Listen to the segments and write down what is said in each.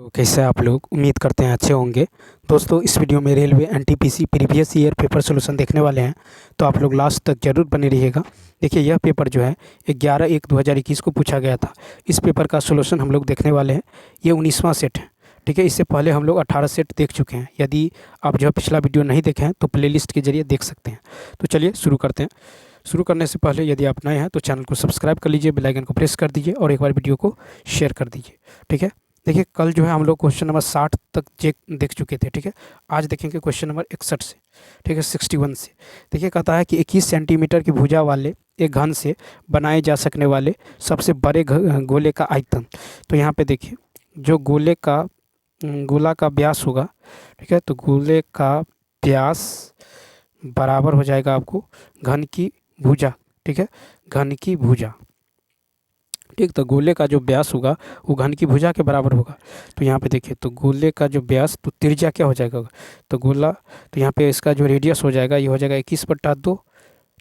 तो कैसे आप लोग उम्मीद करते हैं अच्छे होंगे। दोस्तों इस वीडियो में railway NTPC previous year paper solution देखने वाले हैं, तो आप लोग लास्ट तक जरूर बने रहिएगा। देखिए यह पेपर जो है 11/1/2021 को पूछा गया था। इस पेपर का सोल्यूशन हम लोग देखने वाले हैं। ये 19वां सेट है, ठीक है। इससे पहले हम लोग 18 सेट देख चुके हैं। यदि आप जो है पिछला वीडियो नहीं देखे हैं तो प्लेलिस्ट के जरिए देख सकते हैं। तो चलिए शुरू करते हैं। शुरू करने से पहले यदि आप नए हैं तो चैनल को सब्सक्राइब कर लीजिए, बेल आइकन को प्रेस कर दीजिए और एक बार वीडियो को शेयर कर दीजिए, ठीक है। देखिए कल जो है हम लोग क्वेश्चन नंबर 60 तक देख चुके थे, ठीक है। आज देखेंगे क्वेश्चन नंबर 61 से, ठीक है, 61 से। देखिए कहता है कि 21 सेंटीमीटर की भुजा वाले एक घन से बनाए जा सकने वाले सबसे बड़े गोले का आयतन। तो यहाँ पे देखिए जो गोला का व्यास होगा, ठीक है, तो गोले का व्यास बराबर हो जाएगा आपको घन की भुजा, ठीक है, घन की भुजा, ठीक। तो गोले का जो व्यास होगा वो घन की भुजा के बराबर होगा। तो यहाँ पे देखिए तो गोले का जो व्यास तो त्रिज्या क्या हो जाएगा, तो गोला, तो यहाँ पे इसका जो रेडियस हो जाएगा ये हो जाएगा 21/2,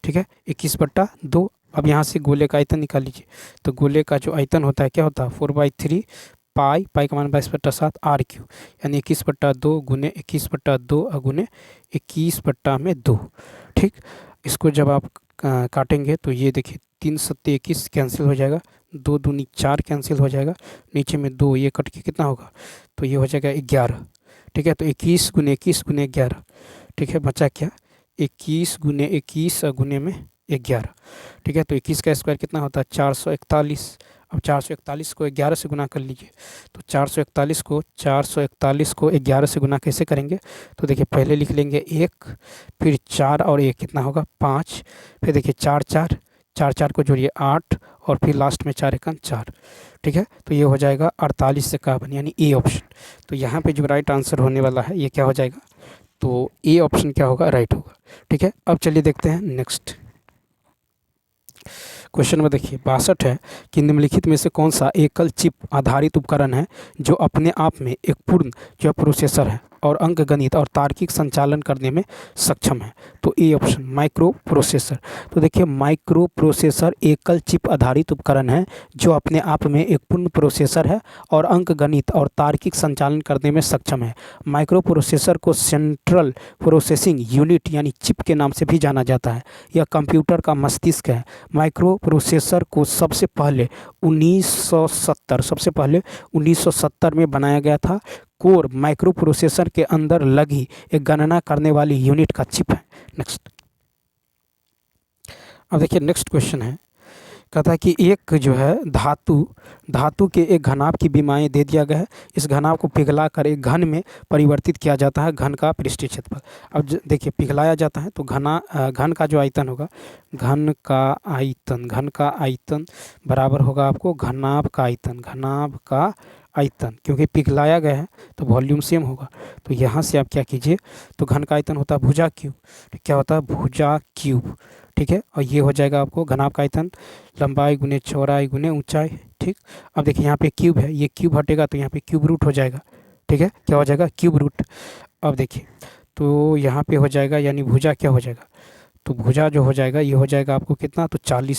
ठीक है, 21/2। अब यहाँ से गोले का आयतन निकाल लीजिए। तो गोले का जो आयतन होता है क्या होता है 4/3 पाई का मान 22/7 r³ यानी 21/2 गुने 21/2 गुने 21/2, ठीक। इसको जब आप काटेंगे तो ये देखिए 3 सत्ते 21 कैंसिल हो जाएगा, 2 दूनी 4 कैंसिल हो जाएगा, नीचे में 2 ये कट के कितना होगा, तो ये हो जाएगा 11, ठीक है। तो 21 गुने 21 गुने 11, ठीक है, बचा क्या 21 गुने 21 गुने में 11, ठीक है। तो 21 का स्क्वायर कितना होता है 441। अब 441 को 11 से गुना कर लीजिए। तो 441 को 11 से गुना कैसे करेंगे, तो देखिए पहले लिख लेंगे 1, फिर 4 और 1 कितना होगा 5, फिर देखिए 4 को जोड़िए 8 और फिर लास्ट में 4 1 4, ठीक है। तो ये हो जाएगा 48 से इक्यावन यानी ए ऑप्शन। तो यहाँ पे जो राइट आंसर होने वाला है ये क्या हो जाएगा, तो ए ऑप्शन क्या होगा, राइट होगा, ठीक है। अब चलिए देखते हैं नेक्स्ट क्वेश्चन में। देखिए 62 है कि निम्नलिखित में से कौन सा एकल चिप आधारित उपकरण है जो अपने आप में एक पूर्ण जो प्रोसेसर है और अंकगणित और तार्किक संचालन करने में सक्षम है। तो ए ऑप्शन माइक्रो प्रोसेसर। तो देखिए माइक्रो प्रोसेसर एकल चिप आधारित उपकरण है जो अपने आप में एक पूर्ण प्रोसेसर है और अंकगणित और तार्किक संचालन करने में सक्षम है। माइक्रो प्रोसेसर को सेंट्रल प्रोसेसिंग यूनिट यानी चिप के नाम से भी जाना जाता है। यह कंप्यूटर का मस्तिष्क है। माइक्रो प्रोसेसर को सबसे पहले 1970 में बनाया गया था। कोर माइक्रो प्रोसेसर के अंदर लगी एक गणना करने वाली यूनिट का चिप है। नेक्स्ट, अब देखिए नेक्स्ट क्वेश्चन है, कहता है कि एक जो है धातु के एक घनाभ की विमाएँ दे दिया गया है। इस घनाभ को पिघलाकर एक घन में परिवर्तित किया जाता है। घन का पृष्ठीय क्षेत्रफल, अब देखिए पिघलाया जाता है तो घन का जो आयतन होगा, घन का आयतन बराबर होगा आपको घनाभ का आयतन, क्योंकि पिघलाया गया है तो वॉल्यूम सेम होगा। तो यहाँ से आप क्या कीजिए, तो घन का आयतन होता है भुजा क्यूब, क्या होता है भुजा क्यूब, ठीक है। और ये हो जाएगा आपको घनाभ का आयतन लंबाई गुने चौड़ाई गुने ऊंचाई, ठीक। अब देखिए यहाँ पे क्यूब है, ये क्यूब हटेगा तो यहाँ पे क्यूब रूट हो जाएगा, ठीक है, क्या हो जाएगा क्यूब रूट। अब देखिए तो यहाँ पे हो जाएगा यानी भुजा क्या हो जाएगा, तो भुजा जो हो जाएगा ये हो जाएगा आपको कितना, तो 40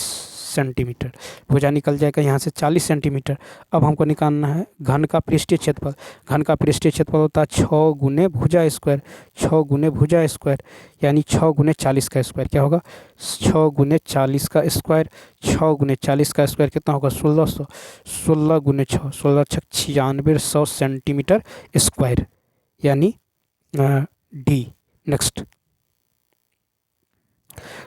सेंटीमीटर भुजा निकल जाएगा यहाँ से 40 सेंटीमीटर। अब हमको निकालना है घन का पृष्ठीय क्षेत्रफल। घन का पृष्ठीय क्षेत्रफल होता है 6 गुने भुजा स्क्वायर, 6 गुने भुजा स्क्वायर यानी 6 गुने 40 का स्क्वायर, क्या होगा 6 गुने 40 का स्क्वायर। 6 गुने 40 का स्क्वायर कितना होगा 1600, 16 गुने 6 16 6 9600 सेंटीमीटर स्क्वायर यानी डी। नेक्स्ट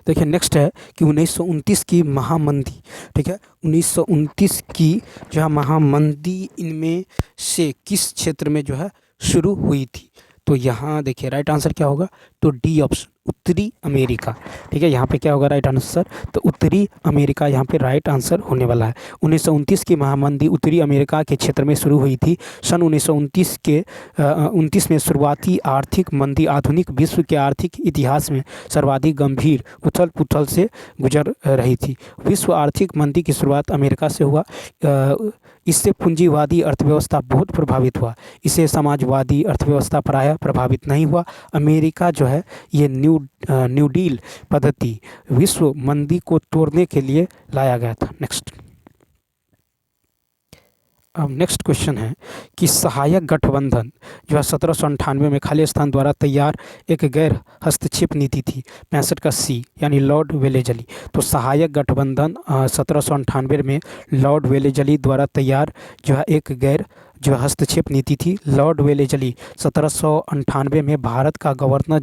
देखिए नेक्स्ट है कि 1929 की महामंदी, ठीक है, 1929 की जो है महामंदी इनमें से किस क्षेत्र में जो है शुरू हुई थी। तो यहाँ देखिए राइट आंसर क्या होगा, तो डी ऑप्शन उत्तरी अमेरिका, ठीक है। यहाँ पे क्या होगा राइट आंसर, तो उत्तरी अमेरिका यहाँ पे राइट आंसर होने वाला है। 1929 की महामंदी उत्तरी अमेरिका के क्षेत्र में शुरू हुई थी। सन 1929 में शुरुआती आर्थिक मंदी आधुनिक विश्व के आर्थिक इतिहास में सर्वाधिक गंभीर उथल पुथल से गुजर रही थी। विश्व आर्थिक मंदी की शुरुआत अमेरिका से हुआ। इससे पूंजीवादी अर्थव्यवस्था बहुत प्रभावित हुआ, इसे समाजवादी अर्थव्यवस्था प्रायः प्रभावित नहीं हुआ। अमेरिका जो है ये न्यू डील पद्धति विश्व मंदी को तोड़ने के लिए लाया गया था। नेक्स्ट, अब नेक्स्ट क्वेश्चन है कि सहायक गठबंधन जो है 1798 में खालिस्तान द्वारा तैयार एक गैर हस्तक्षेप नीति थी। 65 का सी यानी लॉर्ड वेलेजली। तो सहायक गठबंधन 1798 में लॉर्ड वेलेजली द्वारा तैयार जो है एक गैर जो हस्तक्षेप नीति थी। लॉर्ड वेलेजली 1798 में भारत का गवर्नर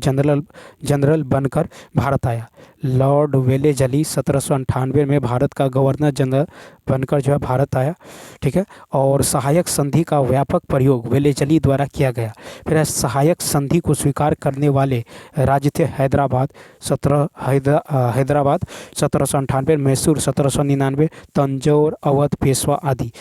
जनरल बनकर भारत आया। लॉर्ड वेलेजली 1798 में भारत का गवर्नर जनरल बनकर जो है भारत आया। ठीक है, और सहायक संधि का व्यापक प्रयोग वेलेजली द्वारा किया गया। फिर सहायक संधि को स्वीकार करने वाले राज्य थे हैदराबाद 1798, मैसूर 1799, तंजौर, अवध, पेशवा आदि।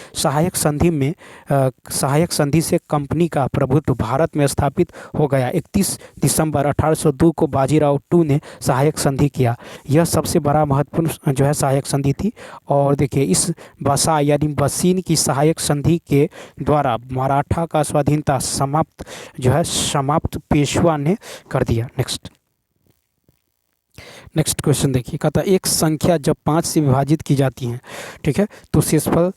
सहायक संधि से कंपनी का प्रभुत्व भारत में स्थापित हो गया। 31 दिसंबर 1802 को बाजीराव टू ने सहायक संधि किया। यह सबसे बड़ा महत्वपूर्ण जो है सहायक संधि थी। और देखिए इस बसा यानी बसीन की सहायक संधि के द्वारा मराठा का स्वाधीनता समाप्त पेशवा ने कर दिया। नेक्स्ट क्वेश्चन देखिए, कहता है एक संख्या जब 5 से विभाजित की जाती है, ठीक है, तो शेषफल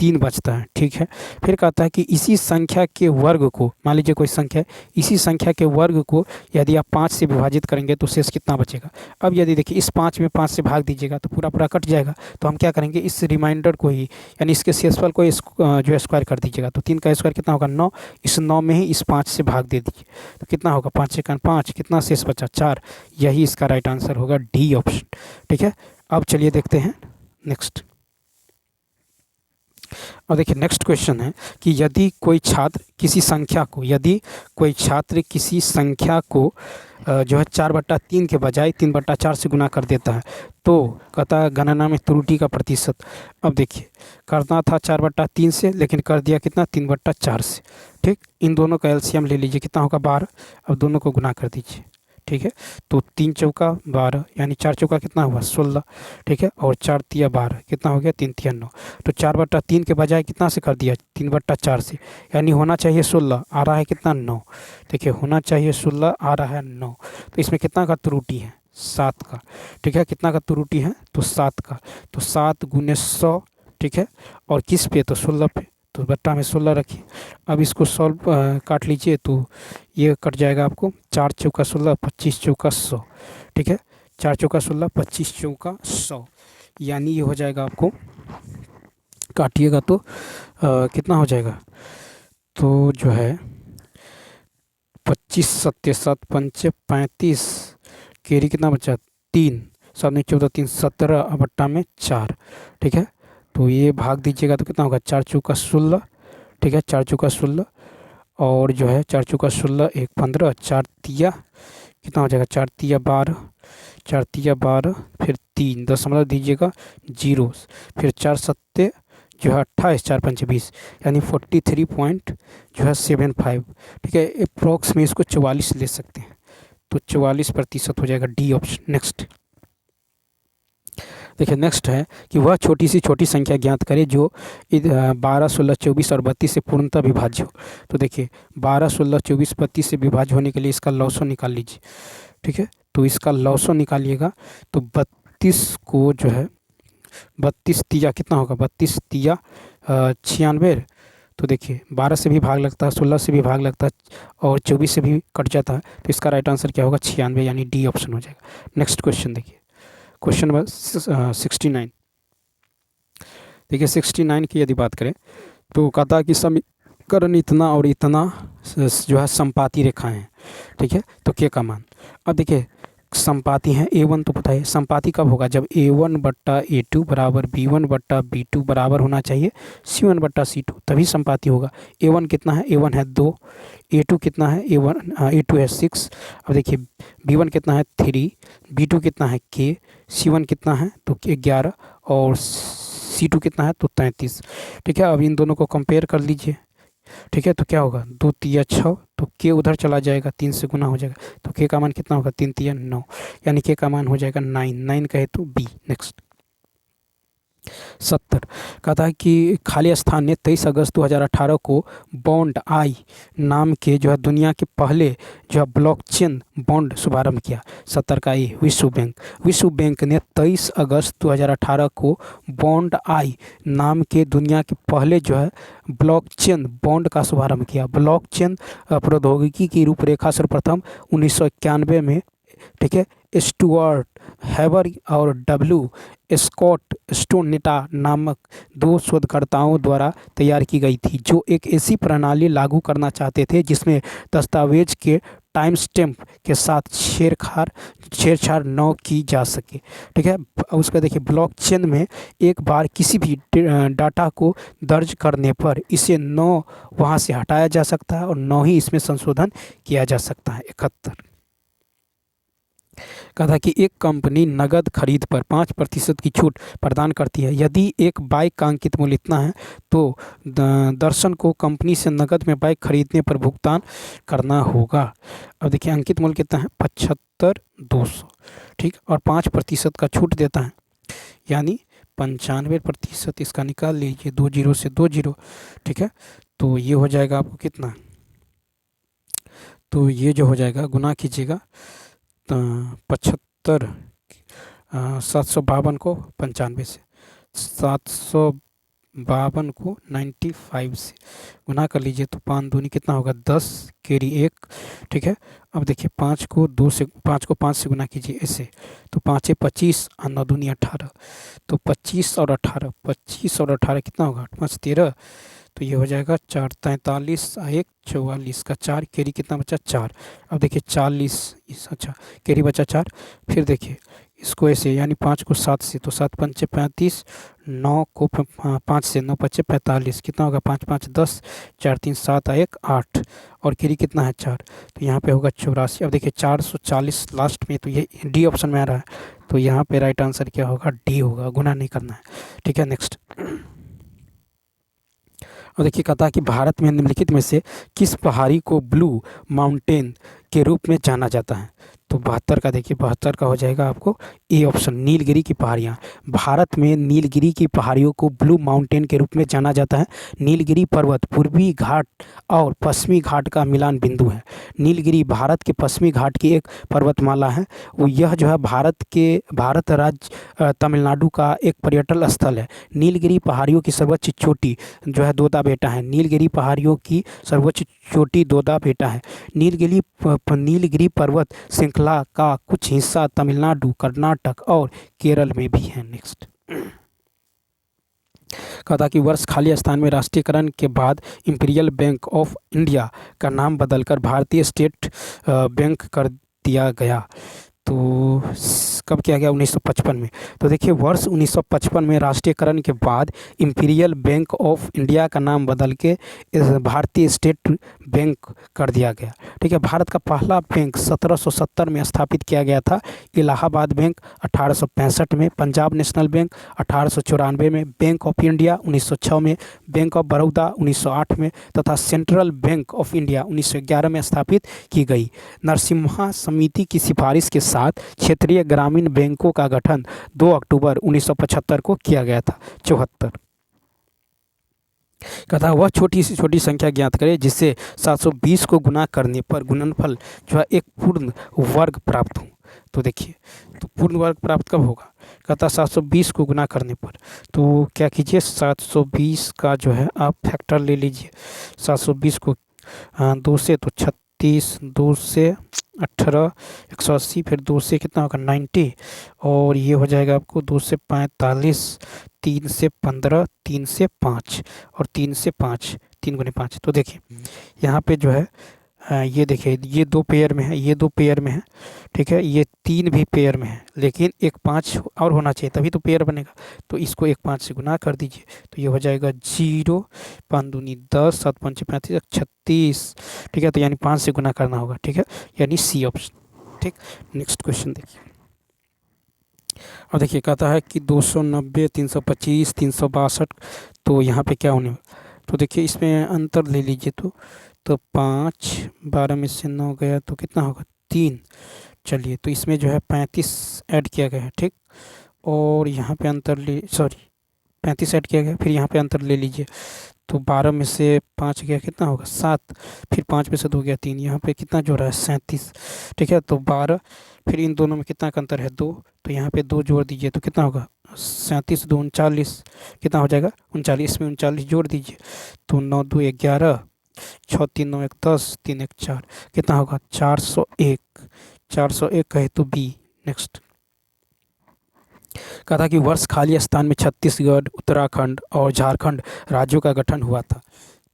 3 बचता है। ठीक है, फिर कहता है कि इसी संख्या के वर्ग को, मान लीजिए कोई संख्या है, इसी संख्या के वर्ग को यदि आप 5 से विभाजित करेंगे तो शेष कितना बचेगा। अब यदि देखिए इस 5 में 5 से भाग दीजिएगा तो पूरा कट जाएगा। तो हम क्या करेंगे, इस रिमाइंडर को ही यानी इसके शेषफल को जो है स्क्वायर कर दीजिएगा। तो 3 का स्क्वायर कितना होगा 9। इस 9 में ही इस 5 से भाग दे दीजिए तो कितना होगा 5 × 5, कितना शेष बचा 4। यही इसका राइट आंसर होगा, डी ऑप्शन। ठीक है, अब चलिए देखते हैं नेक्स्ट। और देखिए नेक्स्ट क्वेश्चन है कि यदि कोई छात्र किसी संख्या को जो है 4/3 के बजाय 3/4 से गुना कर देता है तो कहता है गणना में त्रुटि का प्रतिशत। अब देखिए करना था 4/3 से, लेकिन कर दिया कितना 3/4 से। ठीक, इन दोनों का एलसीएम ले लीजिए, कितना होगा 12। अब दोनों को गुना कर दीजिए। ठीक है, तो 3 चौका 12 यानी 4 चौका कितना हुआ 16। ठीक है, और 4 तिया 12 कितना हो गया 3 तिया 9। तो 4/3 के बजाय कितना से कर दिया 3/4 से, यानी होना चाहिए 16, आ रहा है कितना 9। देखिए होना चाहिए 16, आ रहा है 9। तो इसमें कितना का त्रुटि है 7 का। ठीक है, कितना का त्रुटि है तो 7 का। तो 7 × 100, ठीक है, और किस पे तो 16 पे, तो बट्टा में 16 रखिए। अब इसको सॉल्व काट लीजिए तो ये कट जाएगा आपको 4 चौका 16, 25 चौका 100। ठीक है, 4 चौका 16, 25 चौका 100, यानी ये हो जाएगा आपको काटिएगा तो कितना हो जाएगा, तो जो है 25 7 7 5 35, केरी कितना बचा 3, 7 14 3 17, बट्टा में 4। ठीक है, तो ये भाग दीजिएगा तो कितना होगा 4 चौका 16। ठीक है, 4 चौका 16 और जो है 4 चौका 16 1 15, 4 तिया कितना हो जाएगा 4 तिया 12, 4 तिया 12, फिर 3 दशमलव दीजिएगा 0, फिर 4 सत्ते जो है 28, 4 पंचे 20, यानी 43.75। ठीक है, अप्रॉक्स में इसको 44 ले सकते हैं, तो 44% हो जाएगा, डी ऑप्शन। नेक्स्ट देखिए नेक्स्ट है कि वह छोटी से छोटी संख्या ज्ञात करें जो 12, 16, 24 और 32 से पूर्णतः विभाज्य हो। तो देखिए 12, 16, 24, 32 से विभाज्य होने के लिए इसका लॉसो निकाल लीजिए। ठीक है, तो इसका लॉसो निकालिएगा तो 32 को जो है 32 तिया कितना होगा 32 तिया 96। तो देखिए 12 से भी भाग लगता है, 16 से भी भाग लगता है और 24 से भी कट जाता है। तो इसका राइट आंसर क्या होगा 96, यानी डी ऑप्शन हो जाएगा। नेक्स्ट क्वेश्चन देखिए, क्वेश्चन नंबर 69। देखिए 69 की यदि बात करें तो कहता कि समीकरण इतना और इतना जो है संपाती रेखाएं हैं। ठीक है, तो के का मान, अब देखिए संपाती हैं A1 तो पता है, संपाती कब होगा जब A1/A2 बराबर B1/B2 बराबर होना चाहिए C1/C2, तभी संपाती होगा। A1 कितना है, A1 है 2, A2 कितना है A2 है 6। अब देखिए B1 कितना है 3, B2 कितना है K, C1 कितना है तो 11 और C2 कितना है तो 33। ठीक है, अब इन दोनों को कंपेयर कर लीजिए। ठीक है, तो क्या होगा 2 तिया 6, तो के उधर चला जाएगा 3 से गुना हो जाएगा, तो के का मान कितना होगा 3 तिया 9, यानी के का मान हो जाएगा 9 कहे तो बी। नेक्स्ट 70 कहता है कि खाली स्थान ने 23 अगस्त 2018 को बॉन्ड आई नाम के जो है दुनिया के पहले जो है ब्लॉकचेन बॉन्ड शुभारंभ किया। 70 का ए विश्व बैंक ने 23 अगस्त 2018 को बॉन्ड आई नाम के दुनिया के पहले जो है ब्लॉकचेन बॉन्ड का शुभारंभ किया। ब्लॉकचेन प्रौद्योगिकी की रूपरेखा सर्वप्रथम 1991 में, ठीक है, स्टुअर्ट हैबर और डब्ल्यू स्कॉट स्टोनेटा नामक दो शोधकर्ताओं द्वारा तैयार की गई थी, जो एक ऐसी प्रणाली लागू करना चाहते थे जिसमें दस्तावेज के टाइम स्टैम्प के साथ छेड़छाड़ न की जा सके। ठीक है, उसका देखिए ब्लॉकचेन में एक बार किसी भी डाटा को दर्ज करने पर इसे न वहाँ से हटाया जा सकता है और न ही इसमें संशोधन किया जा सकता है। 71 कहा था कि एक कंपनी नगद खरीद पर 5% की छूट प्रदान करती है। यदि एक बाइक का अंकित मूल्य इतना है तो दर्शन को कंपनी से नगद में बाइक खरीदने पर भुगतान करना होगा। अब देखिए अंकित मूल्य कितना है, 75,200, ठीक, और 5% का छूट देता है, यानी 95%। इसका निकाल लीजिए, 2 जीरो से 2 जीरो, ठीक है, तो ये हो जाएगा आपको कितना, तो ये जो हो जाएगा गुना कीजिएगा 75, 752 को 95 से, 752 को 95 से गुना कर लीजिए तो 5 दूनी कितना होगा 10, कैरी 1, ठीक है। अब देखिए 5 को 5 से गुना कीजिए ऐसे, तो 5 25 और 9 दूनी 18, तो 25 और 18 कितना होगा, 8 5 13, तो ये हो जाएगा 4 43 1 44 का 4, कैरी कितना बचा 4। अब देखिए 40, अच्छा कैरी बचा 4, फिर देखिए इसको ऐसे, यानी 5 को 7 से, तो 7 पंचे 35, 9 को 5 से, 9 पच्चे 45, कितना होगा 5 5 10, 4 3 7 1 8, और कैरी कितना है 4, तो यहाँ पे होगा 84। अब देखिए 440 लास्ट में, तो ये डी ऑप्शन में आ रहा है, तो यहाँ पे राइट आंसर क्या होगा, डी होगा, गुना नहीं करना है। ठीक है, नेक्स्ट। और देखिए कहता है कि भारत में निम्नलिखित में से किस पहाड़ी को ब्लू माउंटेन के रूप में जाना जाता है। तो 72 का देखिए, 72 का हो जाएगा आपको ए ऑप्शन, नीलगिरी की पहाड़ियाँ। भारत में नीलगिरी की पहाड़ियों को ब्लू माउंटेन के रूप में जाना जाता है। नीलगिरी पर्वत पूर्वी घाट और पश्चिमी घाट का मिलान बिंदु है। नीलगिरी भारत के पश्चिमी घाट की एक पर्वतमाला है। वो यह जो है भारत राज्य तमिलनाडु का एक पर्यटन स्थल है। नीलगिरी पहाड़ियों की सर्वोच्च चोटी जो है दोदा बेटा है। नीलगिरी पहाड़ियों की सर्वोच्च चोटी दोदा बेटा है। नीलगिरी पर्वत श्रृंखला का कुछ हिस्सा तमिलनाडु, कर्नाटक और केरल में भी है। नेक्स्ट। कहा था कि वर्ष खाली स्थान में राष्ट्रीयकरण के बाद इंपीरियल बैंक ऑफ इंडिया का नाम बदलकर भारतीय स्टेट बैंक कर दिया गया। तो कब किया गया, 1955 में। तो देखिए वर्ष 1955 में राष्ट्रीयकरण के बाद इंपीरियल बैंक ऑफ इंडिया का नाम बदल के भारतीय स्टेट बैंक कर दिया गया। ठीक है, भारत का पहला बैंक 1770 में स्थापित किया गया था। इलाहाबाद बैंक 1865 में, पंजाब नेशनल बैंक 1894 में, बैंक ऑफ इंडिया 1906 में, बैंक ऑफ बड़ौदा 1908 में तथा सेंट्रल बैंक ऑफ इंडिया 1911 में स्थापित की गई। नरसिम्हा समिति की सिफारिश के साथ क्षेत्रीय ग्रामीण बैंकों का गठन 2 अक्टूबर 1975 को किया गया था। 74 कहता वह छोटी से छोटी संख्या ज्ञात करे जिससे 720 को गुना करने पर गुणनफल जो है एक पूर्ण वर्ग प्राप्त हो। तो देखिए, तो पूर्ण वर्ग प्राप्त कब होगा, कहता 720 को गुना करने पर। तो क्या कीजिए, 720 का जो है आप फैक्टर ले लीजिए। 720 को 2 से तो 36, 2 से 18, 180, फिर 2 से कितना होगा 90, और ये हो जाएगा आपको 2 से 45, 3 से 15, 3 से 5 और 3 से 5, 3 गुने 5। तो देखिए यहाँ पे जो है ये देखिए, ये 2 पेयर में है, ये 2 पेयर में है, ठीक है, ये 3 भी पेयर में है, लेकिन एक 5 और होना चाहिए तभी तो पेयर बनेगा। तो इसको एक 5 से गुना कर दीजिए, तो ये हो जाएगा 0, 5 दूनी 10, 7 पंचे 35, 36, ठीक है, तो यानी 5 से गुना करना होगा। ठीक है, यानी सी ऑप्शन। ठीक, नेक्स्ट क्वेश्चन देखिए। और देखिए कहता है कि 290, 325, 362, तो यहाँ पे क्या होने, तो देखिए इसमें अंतर ले लीजिए। तो 5, 12 में से 9 गया तो कितना होगा 3। चलिए, तो इसमें जो है 35 ऐड किया गया है। ठीक, और यहाँ पे अंतर ले, सॉरी 35 ऐड किया गया, फिर यहाँ पे अंतर ले लीजिए। तो 12 में से 5 गया कितना होगा 7, फिर 5 में से 2 गया 3, यहाँ पे कितना जोड़ा है 37। ठीक है, तो 12, फिर इन दोनों में कितना का अंतर है 2, तो यहाँ पे 2 जोड़ दीजिए तो कितना होगा 37 2 39, कितना हो जाएगा 39, में 39 जोड़ दीजिए तो 9 2 11, 6 3 9 1 10, 3 1 4, कितना होगा 401। 401 कहे तो बी। नेक्स्ट कहा था कि वर्ष खाली स्थान में छत्तीसगढ़, उत्तराखंड और झारखंड राज्यों का गठन हुआ था।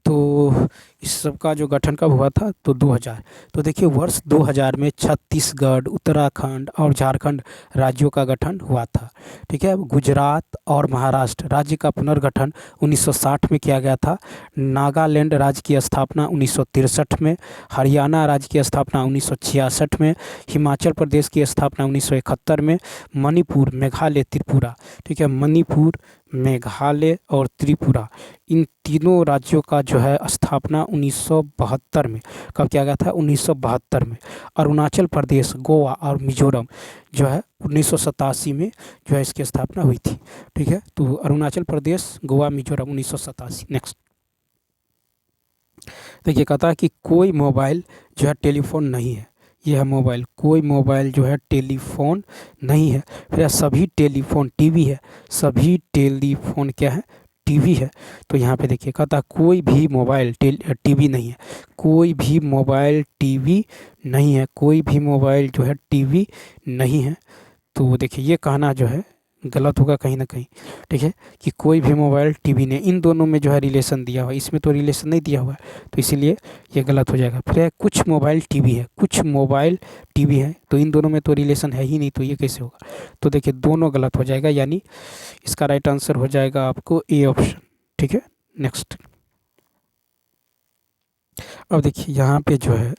तो इस सब का जो गठन कब हुआ था तो 2000। तो देखिए वर्ष 2000 में छत्तीसगढ़, उत्तराखंड और झारखंड राज्यों का गठन हुआ था। ठीक है, गुजरात और महाराष्ट्र राज्य का पुनर्गठन 1960 में किया गया था। नागालैंड राज्य की स्थापना 1963 में, हरियाणा राज्य की स्थापना 1966 में, हिमाचल प्रदेश की स्थापना 1971 में, मणिपुर, मेघालय, त्रिपुरा, ठीक है, मणिपुर, मेघालय और त्रिपुरा, इन तीनों राज्यों का जो है स्थापना 1972 में, कब किया गया था 1972 में। अरुणाचल प्रदेश, गोवा और मिजोरम जो है 1987 में जो है इसकी स्थापना हुई थी। ठीक है, तो अरुणाचल प्रदेश, गोवा, मिजोरम 1987। नेक्स्ट देखिए कहता है कि कोई मोबाइल जो है टेलीफोन नहीं है। यह है मोबाइल, कोई मोबाइल जो है टेलीफोन नहीं है। फिर सभी टेलीफोन टीवी है, सभी टेलीफोन क्या है टीवी है। तो यहाँ पे देखिए कहता है कोई भी मोबाइल टीवी नहीं है, कोई भी मोबाइल टीवी नहीं है, कोई भी मोबाइल जो है टीवी नहीं है। तो देखिए ये कहना जो है गलत होगा कहीं ना कहीं। ठीक है, कि कोई भी मोबाइल टीवी ने, इन दोनों में जो है रिलेशन दिया हुआ है, इसमें तो रिलेशन नहीं दिया हुआ है, तो इसीलिए ये गलत हो जाएगा। फिर कुछ मोबाइल टीवी है, कुछ मोबाइल टीवी है, तो इन दोनों में तो रिलेशन है ही नहीं, तो ये कैसे होगा। तो देखिए दोनों गलत हो जाएगा, यानी इसका राइट आंसर हो जाएगा आपको ए ऑप्शन। ठीक है, नेक्स्ट अब देखिए यहाँ पे जो है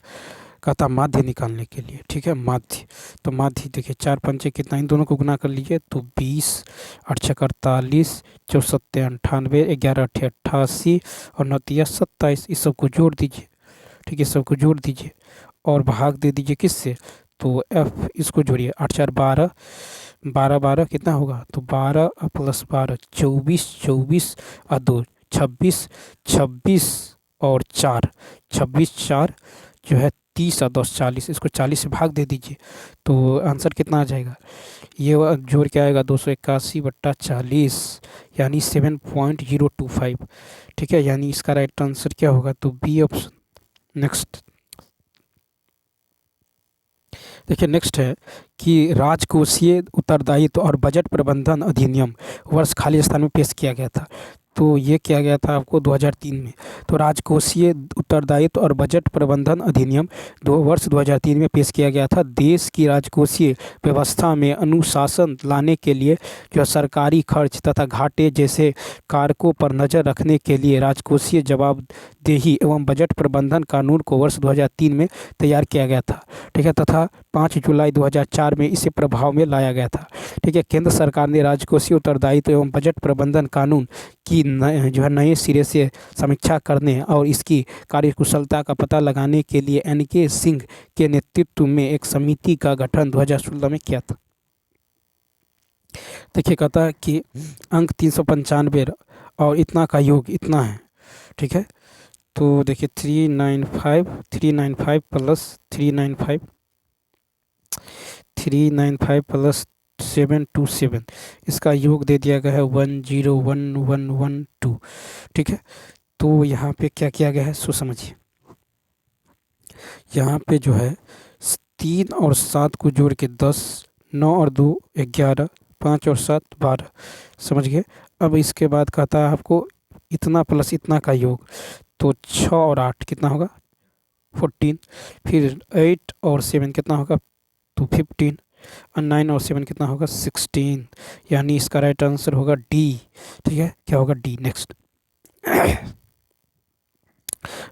कहता माध्य निकालने के लिए। ठीक है, माध्य, तो माध्य देखिए 4 पंचे कितना, इन दोनों को गुना कर लीजिए तो 20, 8 छक 48, 4 सत्ते 98, 11 अट्ठे 88 और 9 तिया 27, इस सब को जोड़ दीजिए। ठीक है, सब को जोड़ दीजिए और भाग दे दीजिए किससे, तो एफ, इसको जोड़िए 8 4 12, 12 12 कितना होगा तो 12 प्लस 12 24, 24 और 2 26, 26 और 4 26 4 जो है 30 और 10 40, इसको 40 से भाग दे दीजिए तो आंसर कितना आ जाएगा, ये जोड़ के आएगा 281/40, यानी 7.025। ठीक है, यानी इसका राइट आंसर क्या होगा तो बी ऑप्शन। नेक्स्ट देखिए नेक्स्ट है कि राजकोषीय उत्तरदायित्व और बजट प्रबंधन अधिनियम वर्ष खाली स्थान में पेश किया गया था। तो ये किया गया था आपको 2003 में। तो राजकोषीय उत्तरदायित्व और बजट प्रबंधन अधिनियम वर्ष 2003 में पेश किया गया था। देश की राजकोषीय व्यवस्था में अनुशासन लाने के लिए जो सरकारी खर्च तथा घाटे जैसे कारकों पर नज़र रखने के लिए राजकोषीय जवाबदेही एवं बजट प्रबंधन कानून को वर्ष 2003 में तैयार किया गया था। ठीक है, तथा 5 जुलाई 2004 में इसे प्रभाव में लाया गया था। ठीक है, केंद्र सरकार ने राजकोषीय उत्तरदायित्व एवं बजट प्रबंधन कानून की जो है नए सिरे से समीक्षा करने और इसकी कार्यकुशलता का पता लगाने के लिए NK सिंह के नेतृत्व में एक समिति का गठन 2016 में किया था। देखिए कहता है कि अंक 395 और इतना का योग इतना है। ठीक है, तो देखिए 395 प्लस 395 प्लस 727, इसका योग दे दिया गया है 101112। ठीक है, तो यहाँ पे क्या किया गया है सो समझिए। यहाँ पे जो है 3 और 7 को जोड़ के 10, 9 और 2 11, 5 और 7 12, समझ गए। अब इसके बाद कहता है आपको इतना प्लस इतना का योग, तो 6 और 8 कितना होगा 14, फिर 8 और 7 कितना होगा तो 15 और 9 और 7 कितना होगा 16, यानी इसका राइट आंसर होगा डी। ठीक है, क्या होगा डी। नेक्स्ट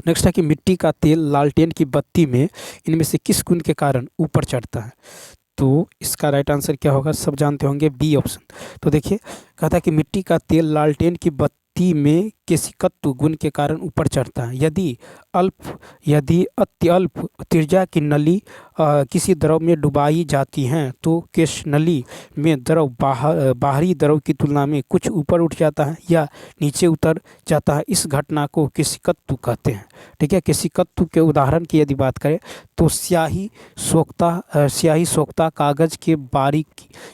नेक्स्ट है कि मिट्टी का तेल लालटेन की बत्ती में इनमें से किस गुण के कारण ऊपर चढ़ता है। तो इसका राइट आंसर क्या होगा, सब जानते होंगे बी ऑप्शन। तो देखिए कहता है कि मिट्टी का तेल लालटेन की बत्ती में केशिकत्व गुण के कारण ऊपर चढ़ता है। यदि अत्यल्प त्रिज्या की नली किसी द्रव में डुबाई जाती हैं तो केश नली में द्रव बाहरी द्रव की तुलना में कुछ ऊपर उठ जाता है या नीचे उतर जाता है। इस घटना को केशिकत्व कहते हैं। ठीक है, केशिकत्व के उदाहरण की यदि बात करें तो स्याही सोखता कागज के बारीक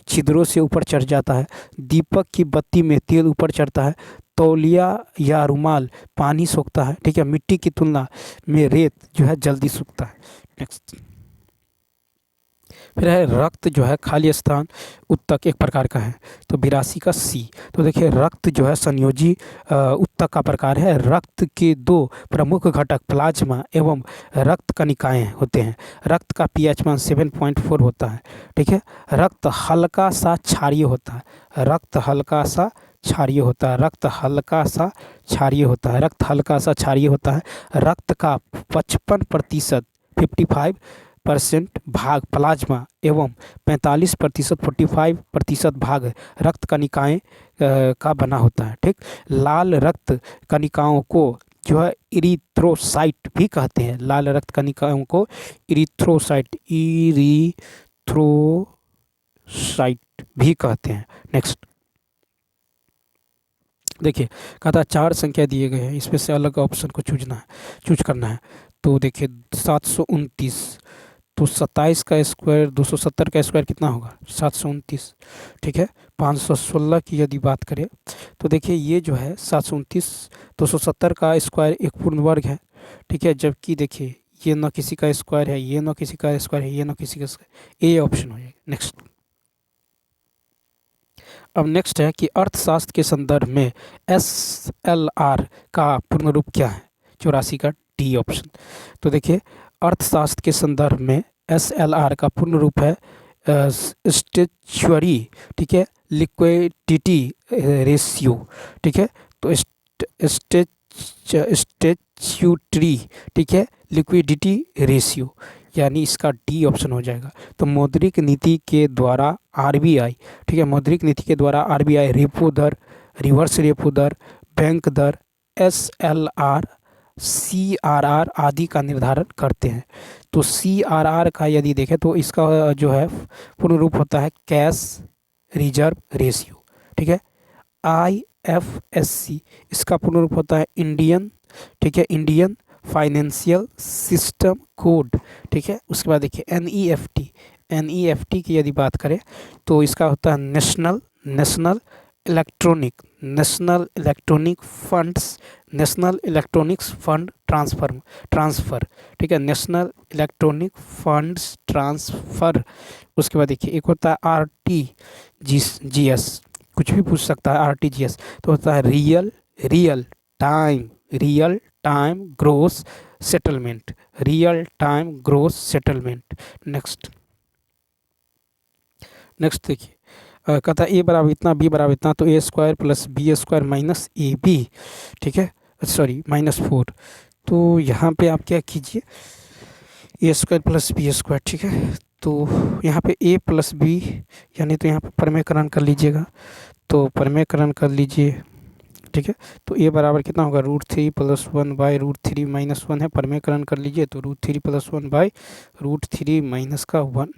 छिद्रों से ऊपर चढ़ जाता है। दीपक की बत्ती में तेल ऊपर चढ़ता है। तौलिया या रुमाल पानी सोखता है। ठीक है, मिट्टी की तुलना में रेत जो है जल्दी सूखता है। नेक्स्ट फिर है रक्त जो है खाली स्थान उत्तक एक प्रकार का है, तो 82 का सी। तो देखिए रक्त जो है संयोजी उत्तक का प्रकार है। रक्त के दो प्रमुख घटक प्लाज्मा एवं रक्त कणिकाएं होते हैं। रक्त का पीएच मान 7.4 होता है। ठीक है, रक्त हल्का सा क्षारीय होता है। रक्त हल्का सा क्षारीय होता है। रक्त हल्का सा क्षारीय होता है। रक्त हल्का सा क्षारीय होता है। रक्त का 55% 55% भाग प्लाज्मा एवं 45% भाग रक्त कणिकाएं का बना होता है। ठीक, लाल रक्त कणिकाओं को जो है इरिथ्रोसाइट भी कहते हैं। लाल रक्त कणिकाओं को इरिथ्रोसाइट भी कहते हैं। नेक्स्ट देखिए कहता है 4 संख्या दिए गए हैं, इसमें से अलग ऑप्शन को चूज करना है। तो देखिए 729, तो 27 का स्क्वायर 270 का स्क्वायर कितना होगा 729। ठीक है, 516 की यदि बात करें तो देखिए ये जो है 729 270 का स्क्वायर एक पूर्ण वर्ग है। ठीक है, जबकि देखिए ये न किसी का स्क्वायर है, ये न किसी का स्क्वायर है, ये न किसी का स्क्वायर, ये ऑप्शन हो जाएगा। नेक्स्ट अब नेक्स्ट है कि अर्थशास्त्र के संदर्भ में SLR का पूर्ण रूप क्या है, 84 का डी ऑप्शन। तो देखिए अर्थशास्त्र के संदर्भ में SLR का पूर्ण रूप है स्टेचुअरी, ठीक है, लिक्विडिटी रेशियो। ठीक है, तो स्टेचुटरी, ठीक है, लिक्विडिटी रेशियो, यानी इसका डी ऑप्शन हो जाएगा। तो मौद्रिक नीति के द्वारा RBI, ठीक है, मौद्रिक नीति के द्वारा RBI रेपो दर, रिवर्स रेपो दर, बैंक दर, SLR, CRR आदि का निर्धारण करते हैं। तो CRR का यदि देखें तो इसका जो है पूर्ण रूप होता है कैश रिजर्व रेशियो। ठीक है, IFSC इसका पूर्ण रूप होता है इंडियन, ठीक है, इंडियन फाइनेंशियल सिस्टम कोड। ठीक है, उसके बाद देखिए NEFT की यदि बात करें तो इसका होता है नेशनल इलेक्ट्रॉनिक्स फंड ट्रांसफ़र। ठीक है, नेशनल इलेक्ट्रॉनिक फंड्स ट्रांसफ़र। उसके बाद देखिए एक होता है RTGS, कुछ भी पूछ सकता है RTGS, तो होता है real time gross settlement, real time gross settlement. Next देखिए कहता है A बराबर इतना, B बराबर इतना, तो A square plus B square minus AB, ठीक है, सॉरी -4। तो यहाँ पे आप क्या कीजिए A square plus B square, ठीक है, तो यहाँ पे A प्लस B यानी तो यहाँ पे परमेकरण कर लीजिएगा, तो परमेकरण कर लीजिए। ठीक है, तो A बराबर कितना होगा √3 + 1 बाई √3 - 1 है, परमेकरण कर लीजिए तो √3 + 1 बाई √3 माइनस का 1,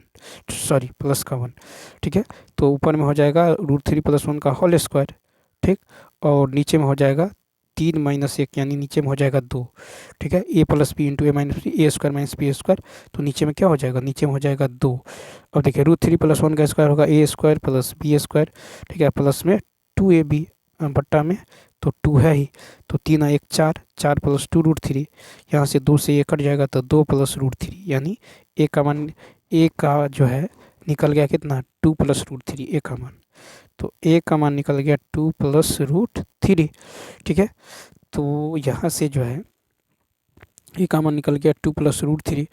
सॉरी प्लस का 1। ठीक है, तो ऊपर में हो जाएगा √3 + 1 का होल स्क्वायर, ठीक, और नीचे में हो जाएगा 3 - 1 यानी नीचे में हो जाएगा 2। ठीक है, A + B × A - B, A square minus B square, तो नीचे में क्या हो जाएगा, नीचे में हो जाएगा 2। अब देखिए √3 + 1 का स्क्वायर होगा A square plus B square, ठीक है, प्लस में 2AB बट्टा में तो 2 है ही, तो 3 × 1 4, 4 + 2 √3, यहाँ से 2 से 1 कट जाएगा तो 2 + √3, यानी A का मान, A का जो है निकल गया कितना 2 + √3 A का मान, तो A का मान निकल गया 2 + √3। ठीक है, तो यहाँ से जो है A का मान निकल गया 2 + √3।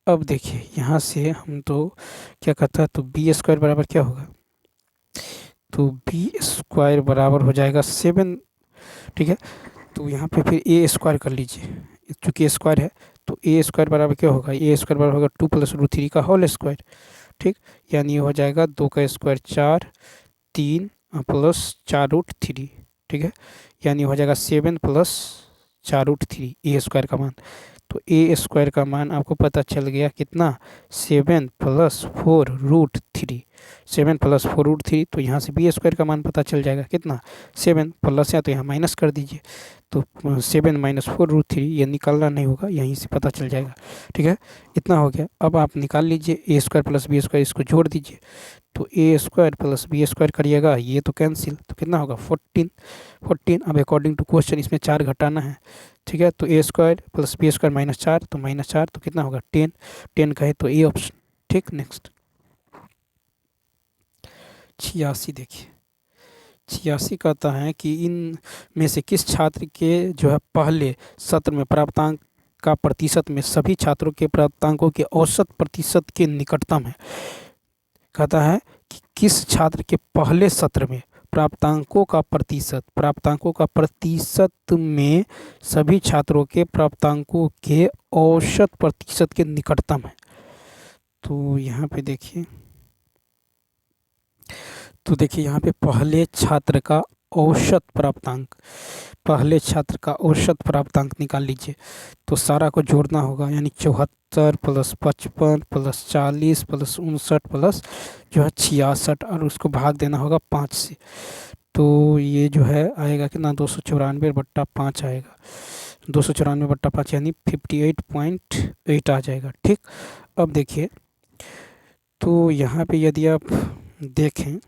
अब देखिए यहाँ से हम तो क्या कहता है, तो B स्क्वायर बराबर क्या होगा, तो B स्क्वायर बराबर हो जाएगा 7। ठीक है, तो यहाँ पे फिर A स्क्वायर कर लीजिए, चूँकि A स्क्वायर है तो A स्क्वायर बराबर क्या होगा, A स्क्वायर बराबर होगा 2 + √3 का होल स्क्वायर। ठीक, यानी ये हो जाएगा 2 का स्क्वायर 4, 3 + 4 √3। ठीक है, यानी हो जाएगा 7 प्लस 4√3 ए स्क्वायर का मान। तो ए स्क्वायर का मान आपको पता चल गया कितना, 7 प्लस 4√3, 7 प्लस 4√3। तो यहाँ से बी स्क्वायर का मान पता चल जाएगा कितना, 7 प्लस है तो यहाँ माइनस कर दीजिए, तो 7 माइनस 4√3 ये निकालना नहीं होगा, यहीं से पता चल जाएगा। ठीक है, इतना हो गया। अब आप निकाल लीजिए ए स्क्वायर प्लस बी स्क्वायर, इसको जोड़ दीजिए, तो ए स्क्वायर प्लस बी स्क्वायर करिएगा, ये तो कैंसिल, तो कितना होगा 14। अब अकॉर्डिंग टू क्वेश्चन इसमें 4 घटाना है। ठीक है, तो ए स्क्वायर प्लस बी स्क्वायर -4, तो -4 तो कितना होगा 10 कहे तो ए ऑप्शन। ठीक, नेक्स्ट 86 देखिए, 86 कहता है कि इन में से किस छात्र के जो है पहले सत्र में प्राप्तांक का प्रतिशत में सभी छात्रों के प्राप्तांकों के औसत प्रतिशत के निकटतम है। कहता है कि किस छात्र के पहले सत्र में प्राप्तांकों का प्रतिशत में सभी छात्रों के प्राप्तांकों के औसत प्रतिशत के निकटतम है। तो यहाँ पे देखिए, यहाँ पे पहले छात्र का औसत प्राप्तांक निकाल लीजिए। तो सारा को जोड़ना होगा, यानी 74 प्लस 55 प्लस 40 प्लस 59 प्लस जो है 66, और उसको भाग देना होगा 5 से। तो ये जो है आएगा कितना, 294/5 आएगा, 294/5 यानी 58.8 आ जाएगा। ठीक, अब देखिए, तो यहाँ पे यदि आप देखें